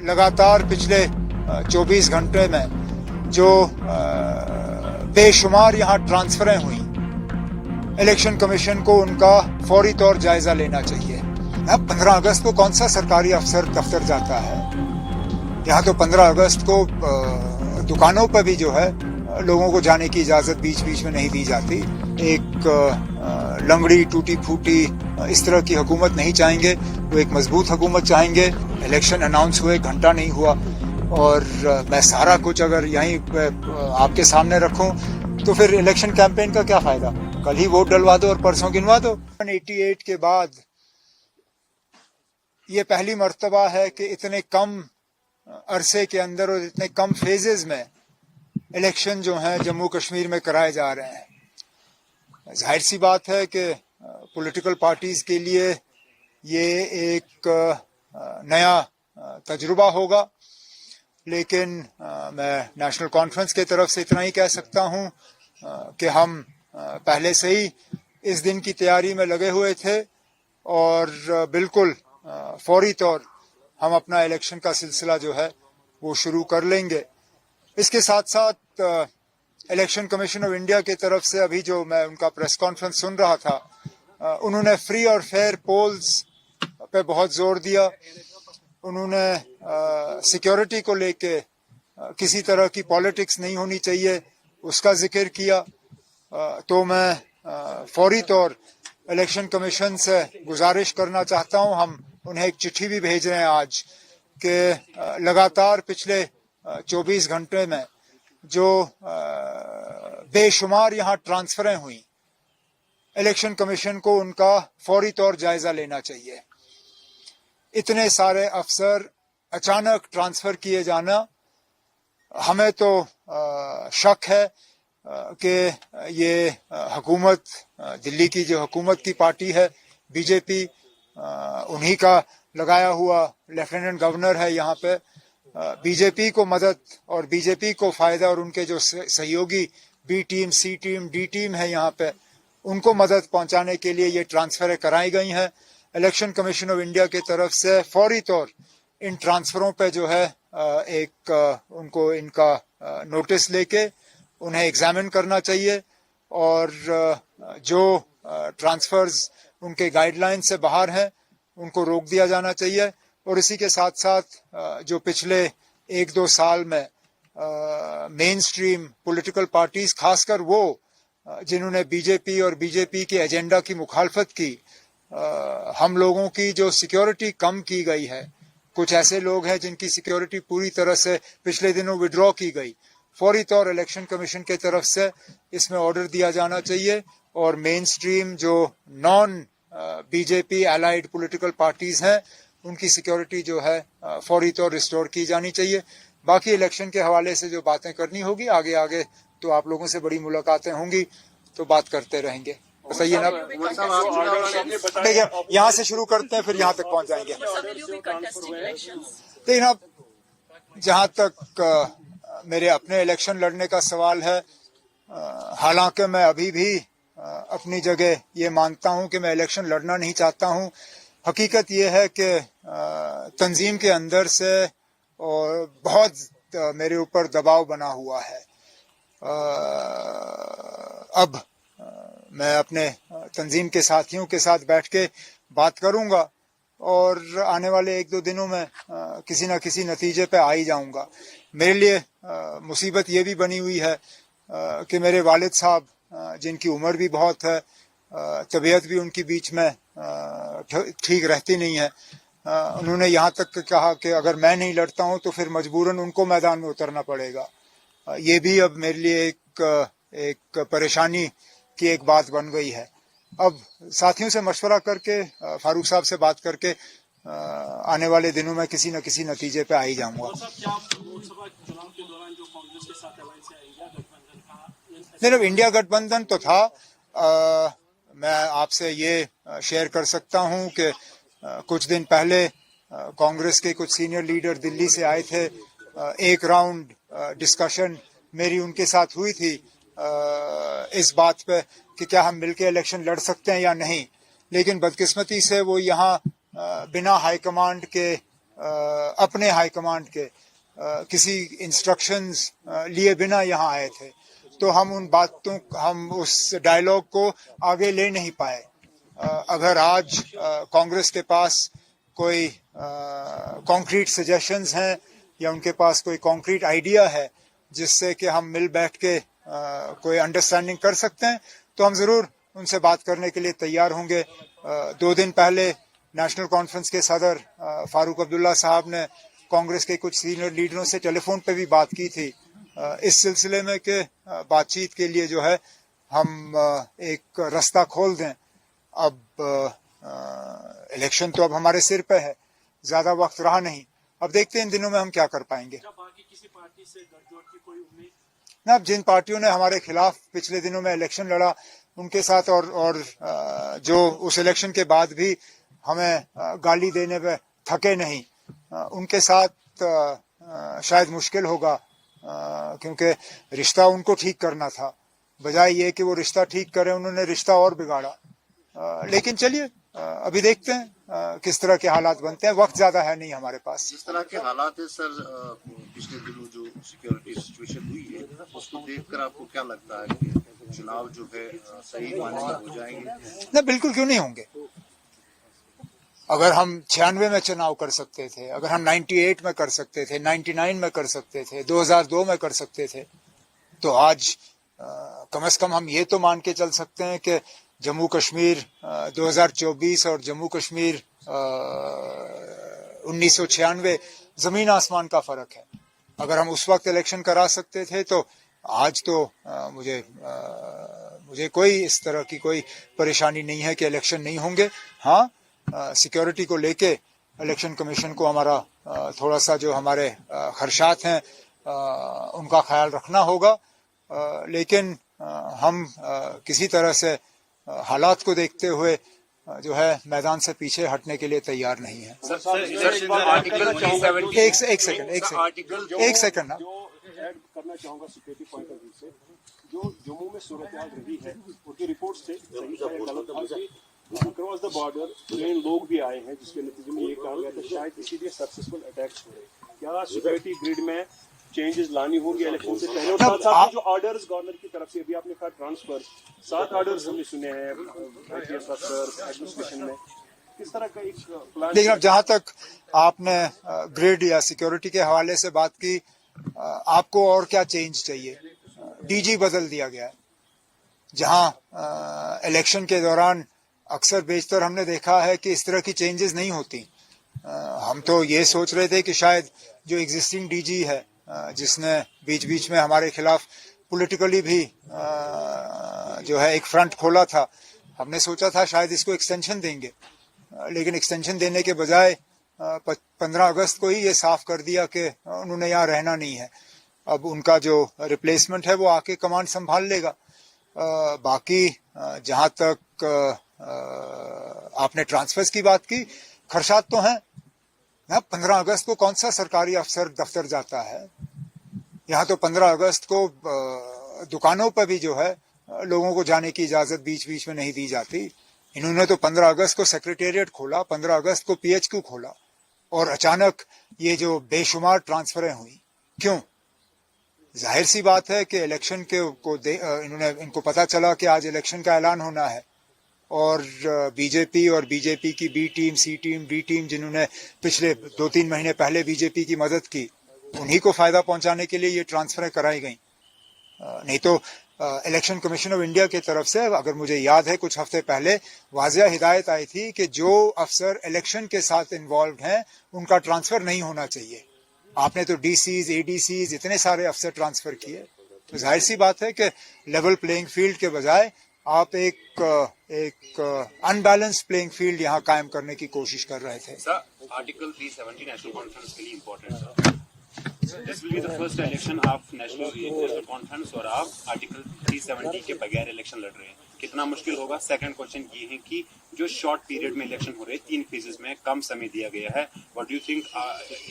लगातार पिछले 24 घंटे में जो बेशुमार यहाँ ट्रांसफरें हुई, इलेक्शन कमीशन को उनका फौरी तौर जायजा लेना चाहिए। अब 15 अगस्त को कौन सा सरकारी अफसर दफ्तर जाता है? यहाँ तो 15 अगस्त को दुकानों पर भी जो है लोगों को जाने की इजाजत बीच बीच में नहीं दी जाती। एक लंगड़ी टूटी फूटी इस तरह की हुकूमत नहीं चाहेंगे, वो एक मजबूत हुकूमत चाहेंगे। इलेक्शन अनाउंस हुए घंटा नहीं हुआ और मैं सारा कुछ अगर यहीं आपके सामने रखूं तो फिर इलेक्शन कैंपेन का क्या फायदा? कल ही वोट डलवा दो और परसों गिनवा दो। 188 के बाद ये पहली मर्तबा है कि इतने कम अरसे के अंदर और इतने कम फेजेस में इलेक्शन जो हैं जम्मू कश्मीर में कराए जा रहे हैं। जाहिर सी बात है कि पॉलिटिकल पार्टीज के लिए ये एक नया तजुर्बा होगा, लेकिन मैं नेशनल कॉन्फ्रेंस की तरफ से इतना ही कह सकता हूं कि हम पहले से ही इस दिन की तैयारी में लगे हुए थे और बिल्कुल फौरी तौर हम अपना इलेक्शन का सिलसिला जो है वो शुरू कर लेंगे। इसके साथ साथ इलेक्शन कमीशन ऑफ इंडिया की तरफ से अभी जो मैं उनका प्रेस कॉन्फ्रेंस सुन रहा था, उन्होंने फ्री और फेयर पोल्स पे बहुत जोर दिया। उन्होंने सिक्योरिटी को लेके किसी तरह की पॉलिटिक्स नहीं होनी चाहिए उसका जिक्र किया। तो मैं फौरी तौर इलेक्शन कमीशन से गुजारिश करना चाहता हूं, हम उन्हें एक चिट्ठी भी भेज रहे हैं आज कि लगातार पिछले 24 घंटे में जो बेशुमार यहाँ ट्रांसफरें हुई, इलेक्शन कमीशन को उनका फौरी तौर जायजा लेना चाहिए। इतने सारे अफसर अचानक ट्रांसफर किए जाना, हमें तो शक है कि ये हुकूमत, दिल्ली की जो हुकूमत की पार्टी है बीजेपी, उन्हीं का लगाया हुआ लेफ्टिनेंट गवर्नर है यहाँ पे। बीजेपी को मदद और बीजेपी को फायदा और उनके जो सहयोगी बी टीम, सी टीम, डी टीम है यहाँ पे, उनको मदद पहुंचाने के लिए ये ट्रांसफरें कराई गई हैं। इलेक्शन कमीशन ऑफ इंडिया की तरफ से फौरी तौर इन ट्रांसफरों पे जो है उनको इनका नोटिस लेके उन्हें एग्जामिन करना चाहिए और जो ट्रांसफर्स उनके गाइडलाइन से बाहर हैं उनको रोक दिया जाना चाहिए। और इसी के साथ साथ जो पिछले 1-2 साल में मेन स्ट्रीम पॉलिटिकल पार्टीज, खासकर वो जिन्होंने बीजेपी और बीजेपी के एजेंडा की मुखालफत की, हम लोगों की जो सिक्योरिटी कम की गई है, कुछ ऐसे लोग हैं जिनकी सिक्योरिटी पूरी तरह से पिछले दिनों विड्रॉ की गई, फौरी तौर इलेक्शन कमीशन की तरफ से इसमें ऑर्डर दिया जाना चाहिए और मेन स्ट्रीम जो non BJP allied political parties हैं उनकी सिक्योरिटी जो है फौरी तौर रिस्टोर की जानी चाहिए। बाकी इलेक्शन के हवाले से जो बातें करनी होगी आगे आगे तो आप लोगों से बड़ी मुलाकातें होंगी तो बात करते रहेंगे। बताइए ना, देखिए यहाँ से शुरू करते हैं फिर यहाँ तक पहुँच जाएंगे। देखिए ना, जहाँ तक मेरे अपने इलेक्शन लड़ने का सवाल है, हालांकि मैं अभी भी अपनी जगह ये मानता हूँ कि मैं इलेक्शन लड़ना नहीं चाहता हूँ। हकीकत ये है कि तंजीम के अंदर से और बहुत मेरे ऊपर दबाव बना हुआ है। अब मैं अपने तंजीम के साथियों के साथ बैठ के बात करूंगा और आने वाले 1-2 दिनों में किसी न किसी नतीजे पे आ ही जाऊंगा। मेरे लिए मुसीबत ये भी बनी हुई है कि मेरे वालिद साहब, जिनकी उम्र भी बहुत है, तबीयत भी उनकी बीच में ठीक रहती नहीं है, उन्होंने यहाँ तक कहा कि अगर मैं नहीं लड़ता हूँ तो फिर मजबूरन उनको मैदान में उतरना पड़ेगा। ये भी अब मेरे लिए एक परेशानी की एक बात बन गई है। अब साथियों से मशवरा करके, फारूक साहब से बात करके आने वाले दिनों में किसी न किसी नतीजे पे आ ही जाऊंगा। नहीं, इंडिया गठबंधन तो था। मैं आपसे ये शेयर कर सकता हूं कि कुछ दिन पहले कांग्रेस के कुछ सीनियर लीडर दिल्ली से आए थे। एक राउंड डिस्कशन मेरी उनके साथ हुई थी इस बात पे कि क्या हम मिलकर इलेक्शन लड़ सकते हैं या नहीं, लेकिन बदकिस्मती से वो यहाँ बिना हाईकमांड के अपने हाईकमांड के किसी इंस्ट्रक्शंस लिए बिना यहाँ आए थे, तो हम उस डायलॉग को आगे ले नहीं पाए। अगर आज कांग्रेस के पास कोई कॉन्क्रीट सजेशंस हैं या उनके पास कोई कॉन्क्रीट आइडिया है जिससे कि हम मिल बैठ के कोई अंडरस्टैंडिंग कर सकते हैं, तो हम जरूर उनसे बात करने के लिए तैयार होंगे। 2 दिन पहले नेशनल कॉन्फ्रेंस के सदर फारूक अब्दुल्ला साहब ने कांग्रेस के कुछ सीनियर लीडरों से टेलीफोन पे भी बात की थी इस सिलसिले में कि बातचीत के लिए जो है हम एक रास्ता खोल दें। अब इलेक्शन तो अब हमारे सिर पे है, ज्यादा वक्त रहा नहीं, अब देखते हैं इन दिनों में हम क्या कर पाएंगे। बाकी किसी पार्टी से गठजोड़ की कोई उम्मीद ना, जिन पार्टियों ने हमारे खिलाफ पिछले दिनों में इलेक्शन लड़ा उनके साथ और जो उस इलेक्शन के बाद भी हमें गाली देने पे थके नहीं, उनके साथ शायद मुश्किल होगा, क्योंकि रिश्ता उनको ठीक करना था, बजाय ये कि वो रिश्ता ठीक करें उन्होंने रिश्ता और बिगाड़ा। लेकिन चलिए अभी देखते हैं किस तरह के हालात बनते हैं, वक्त ज्यादा है नहीं हमारे पास। जिस तरह के हालात है सर, पिछले दिनों जो सिक्योरिटी सिचुएशन हुई है उसको देखकर आपको क्या लगता है कि चुनाव जो है सही मायने में हो जाएंगे? ना, बिल्कुल क्यों नहीं होंगे। अगर हम 96 में चुनाव कर सकते थे, अगर हम 98 में कर सकते थे, 99 में कर सकते थे, 2002 में कर सकते थे, तो आज कम से कम हम ये तो मान के चल सकते हैं कि जम्मू कश्मीर 2024 और जम्मू कश्मीर 1996 जमीन आसमान का फर्क है। अगर हम उस वक्त इलेक्शन करा सकते थे तो आज तो मुझे कोई इस तरह की कोई परेशानी नहीं है कि इलेक्शन नहीं होंगे। हाँ, सिक्योरिटी को लेके इलेक्शन कमीशन को हमारा थोड़ा सा जो हमारे खदशात हैं उनका ख्याल रखना होगा, लेकिन हम किसी तरह से हालात को देखते हुए जो है मैदान से पीछे हटने के लिए तैयार नहीं है। एक सेकंड ना, जो ऐड करना चाहूंगा सिक्योरिटी पॉइंट ऑफ व्यू से, जो जम्मू में सूरत हाल रही है उनकी रिपोर्ट से क्रॉस द बॉर्डर ट्रेन लोग भी आए हैं, जिसके नतीजे में ये कहा गया था शायद इसीलिए सक्सेसफुल अटैक्स हुए। क्या सिक्योरिटी ग्रिड में चेंजेस लानी होगी इलेक्शन से पहले? और साथ साथ जो ऑर्डर्स गवर्नर की तरफ से, अभी आपने कहा ट्रांसफर, 7 ऑर्डर्स हमने सुने हैं एडमिनिस्ट्रेशन में, किस तरह का एक प्लान? लेकिन अब जहां तक आपने ग्रिड या सिक्योरिटी के हवाले से बात की, आपको और क्या चेंज चाहिए? डीजी बदल दिया गया है, जहां इलेक्शन के दौरान अक्सर बेशतर हमने देखा है कि इस तरह की चेंजेस नहीं होती। हम तो ये सोच रहे थे कि शायद जो एग्जिस्टिंग डीजी है, जिसने बीच बीच में हमारे खिलाफ पॉलिटिकली भी जो है एक फ्रंट खोला था, हमने सोचा था शायद इसको एक्सटेंशन देंगे, लेकिन एक्सटेंशन देने के बजाय 15 अगस्त को ही ये साफ कर दिया कि उन्होंने यहाँ रहना नहीं है। अब उनका जो रिप्लेसमेंट है वो आके कमांड संभाल लेगा। बाकी जहां तक आपने ट्रांसफर्स की बात की, खर्चात तो हैं ना। 15 अगस्त को कौन सा सरकारी अफसर दफ्तर जाता है? यहाँ तो 15 अगस्त को दुकानों पर भी जो है लोगों को जाने की इजाजत बीच बीच में नहीं दी जाती। इन्होंने तो 15 अगस्त को सेक्रेटेरिएट खोला, 15 अगस्त को पीएचक्यू खोला, और अचानक ये जो बेशुमार ट्रांसफरें हुई, क्यों? जाहिर सी बात है कि इलेक्शन के इनको पता चला कि आज इलेक्शन का ऐलान होना है, और बीजेपी और बीजेपी की बी टीम, सी टीम, डी टीम, जिन्होंने पिछले 2-3 महीने पहले बीजेपी की मदद की, उन्हीं को फायदा पहुंचाने के लिए ये ट्रांसफरें कराई गई। नहीं तो इलेक्शन कमीशन ऑफ इंडिया की तरफ से, अगर मुझे याद है, कुछ हफ्ते पहले वाज़िया हिदायत आई थी कि जो अफसर इलेक्शन के साथ इन्वॉल्व हैं उनका ट्रांसफर नहीं होना चाहिए। आपने तो डीसीज, एडीसीज, इतने सारे अफसर ट्रांसफर किए, तो जाहिर सी बात है कि लेवल प्लेइंग फील्ड के बजाय आप एक अनबैलेंस्ड प्लेइंग फील्ड यहाँ कायम करने की कोशिश कर रहे थे। सर, आर्टिकल 370 नेशनल कॉन्फ्रेंस के लिए इम्पोर्टेंट है। This will be the first election of national conference और आप आर्टिकल 370 के बगैर इलेक्शन लड़ रहे हैं, कितना मुश्किल होगा? सेकंड क्वेश्चन ये है कि जो शॉर्ट पीरियड में इलेक्शन हो रहे हैं, 3 फेजेस में कम समय दिया गया है, व्हाट डू यू थिंक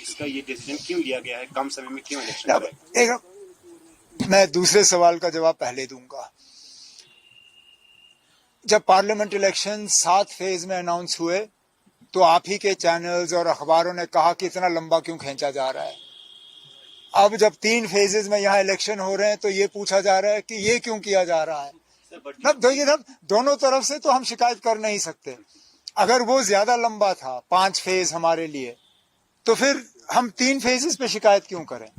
इसका ये डिसीजन क्यों लिया गया है? कम समय में क्यों इलेक्शन हो रहा है? मैं दूसरे सवाल का जवाब पहले दूंगा। जब पार्लियामेंट इलेक्शन 7 फेज में अनाउंस हुए तो आप ही के चैनल्स और अखबारों ने कहा कि इतना लंबा क्यों खींचा जा रहा है। अब जब 3 फेजेस में यहाँ इलेक्शन हो रहे हैं तो ये पूछा जा रहा है कि ये क्यों किया जा रहा है। अब दोनों तरफ से तो हम शिकायत कर नहीं सकते। अगर वो ज्यादा लंबा था 5 फेज हमारे लिए, तो फिर हम 3 फेजेस पे शिकायत क्यों करें।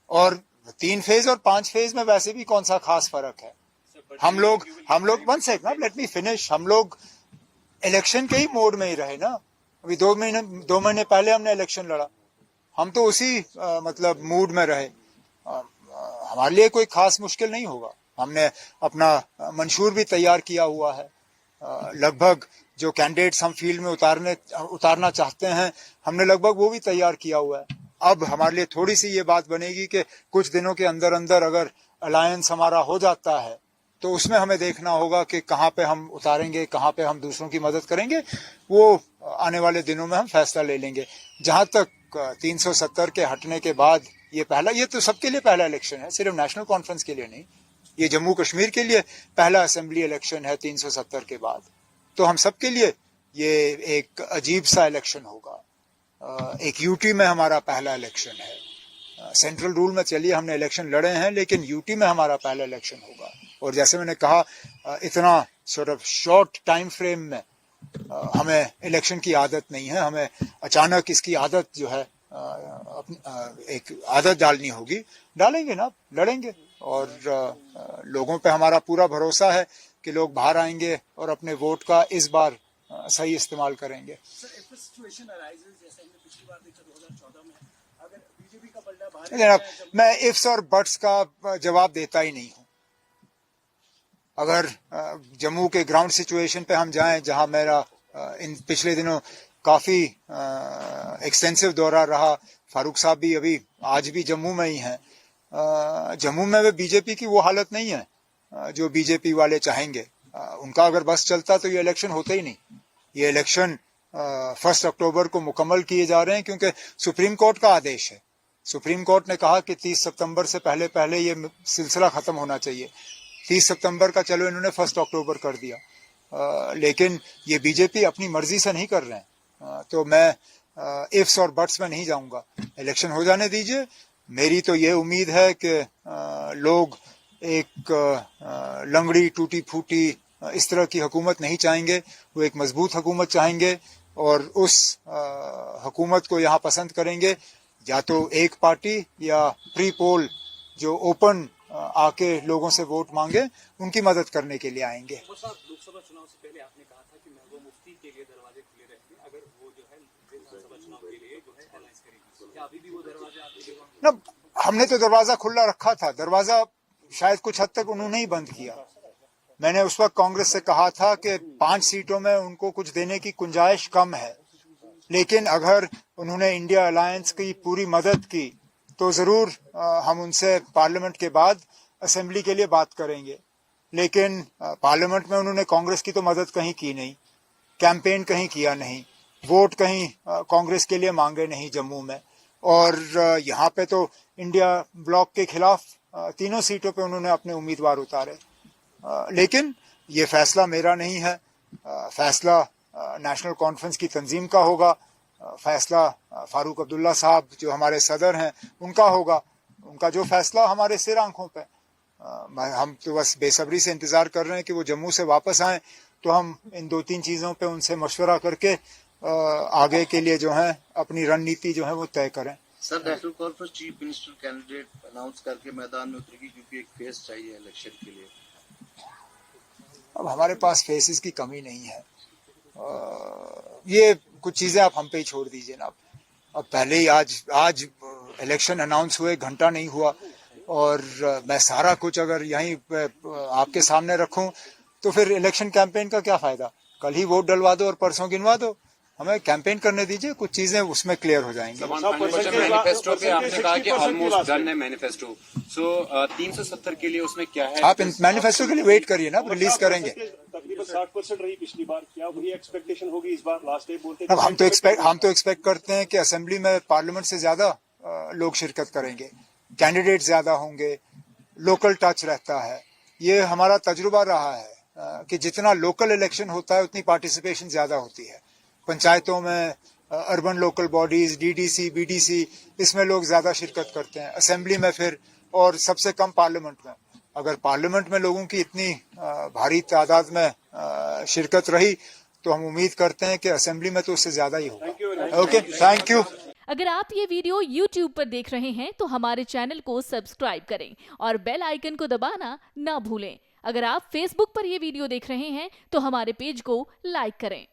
और 3 फेज और 5 फेज में वैसे भी कौन सा खास फर्क है। हम लोग 1 सेकंड, लेट मी फिनिश। हम लोग इलेक्शन के ही मोड में ही रहे ना। अभी 2 महीने पहले हमने इलेक्शन लड़ा, हम तो उसी मतलब मूड में रहे। हमारे लिए कोई खास मुश्किल नहीं होगा। हमने अपना मंशूर भी तैयार किया हुआ है। लगभग जो कैंडिडेट्स हम फील्ड में उतारना चाहते हैं, हमने लगभग वो भी तैयार किया हुआ है। अब हमारे लिए थोड़ी सी ये बात बनेगी कि कुछ दिनों के अंदर अंदर अगर अलायंस हमारा हो जाता है तो उसमें हमें देखना होगा कि कहाँ पे हम उतारेंगे, कहाँ पे हम दूसरों की मदद करेंगे। वो आने वाले दिनों में हम फैसला ले लेंगे। जहां तक 370 के हटने के बाद ये तो सबके लिए पहला इलेक्शन है, सिर्फ नेशनल कॉन्फ्रेंस के लिए नहीं। ये जम्मू कश्मीर के लिए पहला असेंबली इलेक्शन है 370 के बाद। तो हम सबके लिए ये एक अजीब सा इलेक्शन होगा। एक यूटी में हमारा पहला इलेक्शन है। सेंट्रल रूल में चलिए हमने इलेक्शन लड़े हैं, लेकिन यूटी में हमारा पहला इलेक्शन होगा। और जैसे मैंने कहा, इतना शॉर्ट टाइम फ्रेम में हमें इलेक्शन की आदत नहीं है। हमें अचानक इसकी आदत जो है एक आदत डालनी होगी। डालेंगे ना, लड़ेंगे। और लोगों पे हमारा पूरा भरोसा है कि लोग बाहर आएंगे और अपने वोट का इस बार सही इस्तेमाल करेंगे। मैं इफ्स और बट्स का जवाब देता ही नहीं हूं। अगर जम्मू के ग्राउंड सिचुएशन पे हम जाएं, जहां मेरा इन पिछले दिनों काफी एक्सटेंसिव दौरा रहा, फारूक साहब भी अभी आज भी जम्मू में ही हैं। जम्मू में वे बीजेपी की वो हालत नहीं है जो बीजेपी वाले चाहेंगे। उनका अगर बस चलता तो ये इलेक्शन होते ही नहीं। ये इलेक्शन 1 अक्टूबर को मुकम्मल किए जा रहे हैं क्योंकि सुप्रीम कोर्ट का आदेश है। सुप्रीम कोर्ट ने कहा कि 30 सितंबर से पहले ये सिलसिला खत्म होना चाहिए। 30 सितंबर का चलो इन्होंने 1 अक्टूबर कर दिया। लेकिन ये बीजेपी अपनी मर्जी से नहीं कर रहे हैं। तो मैं इफ्स और बट्स में नहीं जाऊंगा। इलेक्शन हो जाने दीजिए। मेरी तो ये उम्मीद है कि लोग एक लंगड़ी टूटी फूटी इस तरह की हुकूमत नहीं चाहेंगे। वो एक मजबूत हुकूमत चाहेंगे और उस हुकूमत को यहाँ पसंद करेंगे। या तो एक पार्टी या प्री पोल जो ओपन आके लोगों से वोट मांगे, उनकी मदद करने के लिए आएंगे। लोकसभा चुनाव से पहले आपने कहा था कि महबूबा मुफ्ती के लिए दरवाजे खुले रहेंगे अगर वो जो है विधानसभा चुनाव के लिए जो है अलायंस करेगी। क्या अभी भी वो दरवाजे आपके ना, हमने तो दरवाजा खुला रखा था। दरवाजा शायद कुछ हद तक उन्होंने ही बंद किया। मैंने उस वक्त कांग्रेस से कहा था कि 5 सीटों में उनको कुछ देने की गुंजाइश कम है, लेकिन अगर उन्होंने इंडिया अलायंस की पूरी मदद की तो जरूर हम उनसे पार्लियामेंट के बाद असेंबली के लिए बात करेंगे। लेकिन पार्लियामेंट में उन्होंने कांग्रेस की तो मदद कहीं की नहीं, कैंपेन कहीं किया नहीं, वोट कहीं कांग्रेस के लिए मांगे नहीं जम्मू में। और यहाँ पे तो इंडिया ब्लॉक के खिलाफ 3 सीटों पे उन्होंने अपने उम्मीदवार उतारे। लेकिन ये फैसला मेरा नहीं है। फैसला नेशनल कॉन्फ्रेंस की तंजीम का होगा। फैसला फारूक अब्दुल्ला साहब जो हमारे सदर हैं उनका होगा। उनका जो फैसला हमारे सिर आंखों पे। हम तो बस बेसब्री से इंतजार कर रहे हैं कि वो जम्मू से वापस आएं तो हम इन 2-3 चीजों पे उनसे मशवरा करके आगे के लिए जो है अपनी रणनीति जो है वो तय करें। Sir, national conference chief minister candidate announce करके मैदान में उतरेगी क्योंकि एक फेस चाहिए इलेक्शन के लिए। अब हमारे पास फेसेस की कमी नहीं है। ये कुछ चीजें आप हम पे ही छोड़ दीजिए ना। अब पहले ही आज इलेक्शन अनाउंस हुए घंटा नहीं हुआ और मैं सारा कुछ अगर यहीं आपके सामने रखूं तो फिर इलेक्शन कैंपेन का क्या फायदा। कल ही वोट डलवा दो और परसों गिनवा दो। हमें कैंपेन करने दीजिए, कुछ चीजें उसमें क्लियर हो जाएंगी। मैनिफेस्टो पे आपने कहा कि ऑलमोस्ट डन है मैनिफेस्टो। सो 370 के लिए उसमें क्या है? आप मैनिफेस्टो के लिए वेट करिए ना, रिलीज करेंगे। तकरीबन 60% रही पिछली बार, क्या वही एक्सपेक्टेशन होगी इस बार? लास्ट टाइम बोलते अब हम तो एक्सपेक्ट करते हैं कि असेंबली में पार्लियामेंट से ज्यादा लोग शिरकत करेंगे, कैंडिडेट ज्यादा होंगे, लोकल टच रहता है। ये हमारा तजुर्बा रहा है कि जितना लोकल इलेक्शन होता है उतनी पार्टिसिपेशन ज्यादा होती है। पंचायतों में, urban local bodies, DDC, BDC, इसमें लोग ज्यादा शिरकत करते हैं, असेंबली में फिर, और सबसे कम पार्लियामेंट में। अगर पार्लियामेंट में लोगों की इतनी भारी तादाद में शिरकत रही तो हम उम्मीद करते हैं कि असेंबली में तो उससे ज्यादा ही होगा। Okay, thank you. अगर आप ये वीडियो YouTube पर देख रहे हैं तो हमारे चैनल को सब्सक्राइब करें और बेल आइकन को दबाना ना भूलें। अगर आप Facebook पर ये वीडियो देख रहे हैं तो हमारे पेज को लाइक करें।